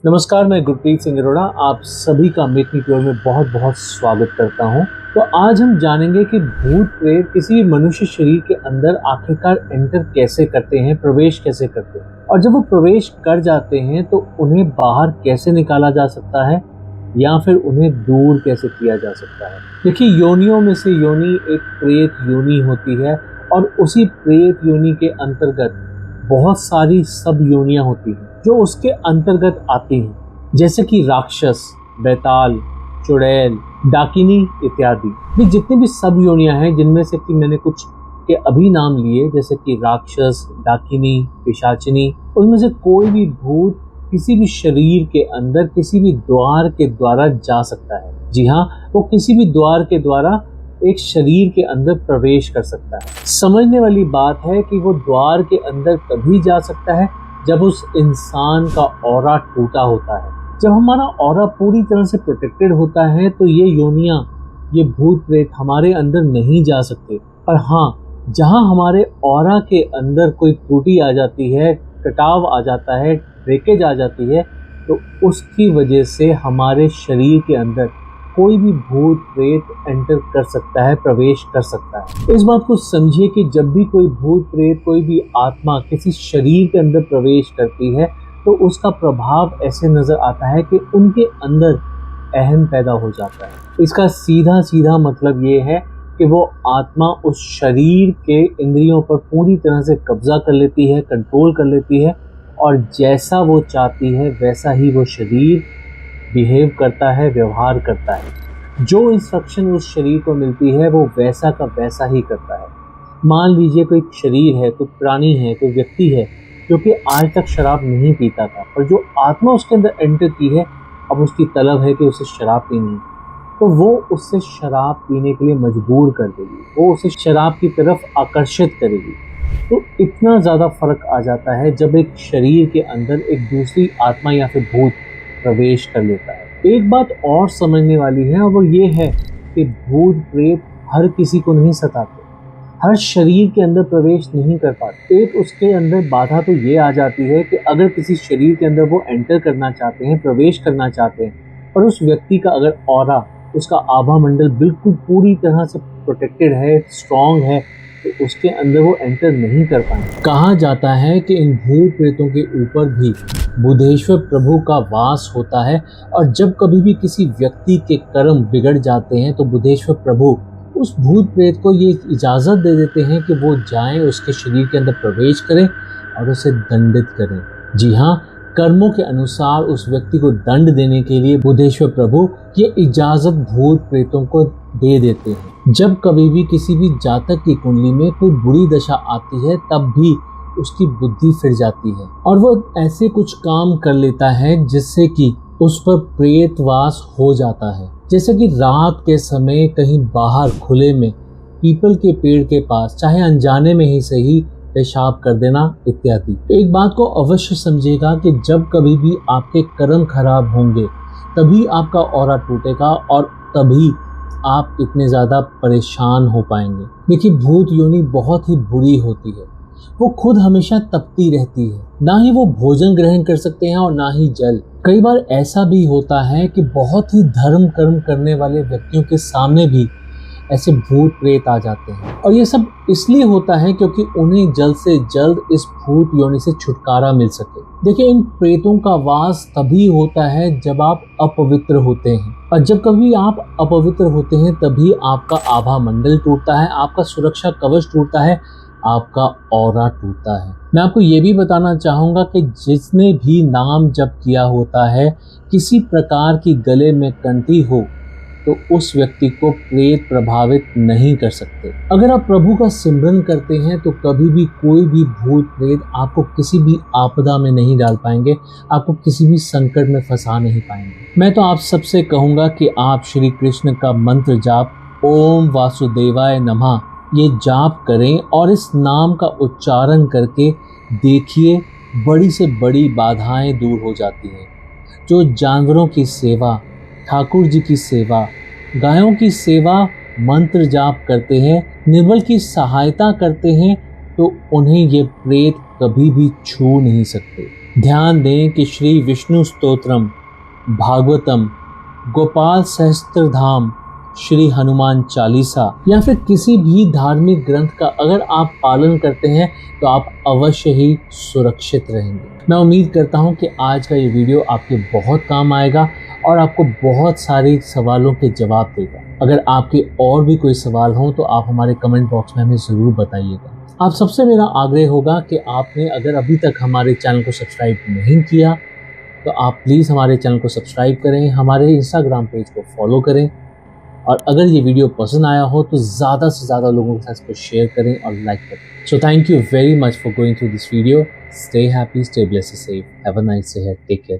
नमस्कार, मैं गुरप्रीत सिंह अरोड़ा आप सभी का मेक मी प्योर में बहुत बहुत स्वागत करता हूं। तो आज हम जानेंगे कि भूत प्रेत किसी भी मनुष्य शरीर के अंदर आखिरकार एंटर कैसे करते हैं, प्रवेश कैसे करते हैं, और जब वो प्रवेश कर जाते हैं तो उन्हें बाहर कैसे निकाला जा सकता है या फिर उन्हें दूर कैसे किया जा सकता है। देखिए, योनियों में से योनि एक प्रेत योनि होती है और उसी प्रेत योनि के अंतर्गत बहुत सारी सब योनियां होती हैं जो उसके अंतर्गत आती हैं, जैसे कि राक्षस, बैताल, चुड़ैल, डाकिनी इत्यादि। ये जितनी भी सब योनियां हैं, जिनमें से कि मैंने कुछ के अभी नाम लिए, जैसे कि राक्षस, डाकिनी, पिशाचिनी, उनमें से कोई भी भूत किसी भी शरीर के अंदर किसी भी द्वार के द्वारा जा सकता है। जी हाँ, वो किसी भी द्वार के द्वारा एक शरीर के अंदर प्रवेश कर सकता है। समझने वाली बात है कि वो द्वार के अंदर तभी जा सकता है जब उस इंसान का ऑरा टूटा होता है। जब हमारा ऑरा पूरी तरह से प्रोटेक्टेड होता है तो ये योनियां, ये भूत प्रेत हमारे अंदर नहीं जा सकते। पर हाँ, जहाँ हमारे ऑरा के अंदर कोई त्रुटि आ जाती है, कटाव आ जाता है, ब्रेकेज आ जाती है, तो उसकी वजह से हमारे शरीर के अंदर कोई भी भूत प्रेत एंटर कर सकता है, प्रवेश कर सकता है। इस बात को समझिए कि जब भी कोई भूत प्रेत, कोई भी आत्मा किसी शरीर के अंदर प्रवेश करती है तो उसका प्रभाव ऐसे नजर आता है कि उनके अंदर अहम पैदा हो जाता है। इसका सीधा सीधा मतलब ये है कि वो आत्मा उस शरीर के इंद्रियों पर पूरी तरह से कब्जा कर लेती है, कंट्रोल कर लेती है, और जैसा वो चाहती है वैसा ही वो शरीर बिहेव करता है, व्यवहार करता है। जो इंस्ट्रक्शन उस शरीर को मिलती है वो वैसा का वैसा ही करता है। मान लीजिए कोई शरीर है, कोई प्राणी है, कोई व्यक्ति है जो कि आज तक शराब नहीं पीता था, पर जो आत्मा उसके अंदर एंटर की है, अब उसकी तलब है कि उसे शराब पीनी है, तो वो उससे शराब पीने के लिए मजबूर कर देगी, वो उसे शराब की तरफ आकर्षित करेगी। तो इतना ज़्यादा फर्क आ जाता है जब एक शरीर के अंदर एक दूसरी आत्मा या फिर भूत प्रवेश कर लेता है। एक बात और समझने वाली है, और वो ये है कि भूत प्रेत हर किसी को नहीं सताते, हर शरीर के अंदर प्रवेश नहीं कर पाते। एक उसके अंदर बाधा तो ये आ जाती है कि अगर किसी शरीर के अंदर वो एंटर करना चाहते हैं, प्रवेश करना चाहते हैं, और उस व्यक्ति का अगर ऑरा, उसका आभा मंडल बिल्कुल पूरी तरह से प्रोटेक्टेड है, स्ट्रॉन्ग है, तो उसके अंदर वो एंटर नहीं कर पाएंगे। कहा जाता है कि इन भूत प्रेतों के ऊपर भी बुद्धेश्वर प्रभु का वास होता है, और जब कभी भी किसी व्यक्ति के कर्म बिगड़ जाते हैं तो बुद्धेश्वर प्रभु उस भूत प्रेत को ये इजाज़त दे देते हैं कि वो जाएं, उसके शरीर के अंदर प्रवेश करें और उसे दंडित करें। जी हाँ, कर्मों के अनुसार उस व्यक्ति को दंड देने के लिए बुद्धेश्वर प्रभु ये इजाज़त भूत प्रेतों को दे देते हैं। जब कभी भी किसी भी जातक की कुंडली में कोई बुरी दशा आती है, तब भी उसकी बुद्धि फिर जाती है और वो ऐसे कुछ काम कर लेता है जिससे कि उस पर प्रेतवास हो जाता है। जैसे कि रात के समय कहीं बाहर खुले में पीपल के पेड़ के पास, चाहे अनजाने में ही सही, पेशाब कर देना इत्यादि। एक बात को अवश्य समझिएगा कि जब कभी भी आपके कर्म खराब होंगे तभी आपका ऑरा टूटेगा और तभी आप इतने ज़्यादा परेशान हो पाएंगे। देखिए, भूत योनि बहुत ही बुरी होती है। वो खुद हमेशा तपती रहती है, ना ही वो भोजन ग्रहण कर सकते हैं और ना ही जल। कई बार ऐसा भी होता है कि बहुत ही धर्म कर्म करने वाले व्यक्तियों के सामने भी ऐसे भूत प्रेत आ जाते हैं, और ये सब इसलिए होता है क्योंकि उन्हें जल्द से जल्द इस भूत योनि से छुटकारा मिल सके। देखिए, इन प्रेतों का वास तभी होता है जब आप अपवित्र होते हैं, और जब कभी आप अपवित्र होते हैं तभी आपका आभा मंडल टूटता है, आपका सुरक्षा कवच टूटता है, आपका ऑरा टूटता है। मैं आपको ये भी बताना चाहूँगा कि जिसने भी नाम जप किया होता है, किसी प्रकार की गले में कंठी हो तो उस व्यक्ति को प्रेत प्रभावित नहीं कर सकते। अगर आप प्रभु का सिमरन करते हैं तो कभी भी कोई भी भूत प्रेत आपको किसी भी आपदा में नहीं डाल पाएंगे, आपको किसी भी संकट में फंसा नहीं पाएंगे। मैं तो आप सबसे कहूँगा कि आप श्री कृष्ण का मंत्र जाप ओम वासुदेवाय नमः ये जाप करें और इस नाम का उच्चारण करके देखिए, बड़ी से बड़ी बाधाएं दूर हो जाती हैं। जो जानवरों की सेवा, ठाकुर जी की सेवा, गायों की सेवा, मंत्र जाप करते हैं, निर्बल की सहायता करते हैं, तो उन्हें ये प्रेत कभी भी छू नहीं सकते। ध्यान दें कि श्री विष्णु स्तोत्रम, भागवतम, गोपाल सहस्त्रधाम, श्री हनुमान चालीसा या फिर किसी भी धार्मिक ग्रंथ का अगर आप पालन करते हैं तो आप अवश्य ही सुरक्षित रहेंगे। मैं उम्मीद करता हूं कि आज का ये वीडियो आपके बहुत काम आएगा और आपको बहुत सारे सवालों के जवाब देगा। अगर आपके और भी कोई सवाल हो तो आप हमारे कमेंट बॉक्स में हमें ज़रूर बताइएगा। आप सबसे मेरा आग्रह होगा कि आपने अगर अभी तक हमारे चैनल को सब्सक्राइब नहीं किया तो आप प्लीज़ हमारे चैनल को सब्सक्राइब करें, हमारे इंस्टाग्राम पेज को फॉलो करें और अगर ये वीडियो पसंद आया हो तो ज़्यादा से ज़्यादा लोगों के साथ इसको शेयर करें और लाइक करें। So thank you very much for going through this video. Stay happy, stay blessed, safe, have a nice day, take care.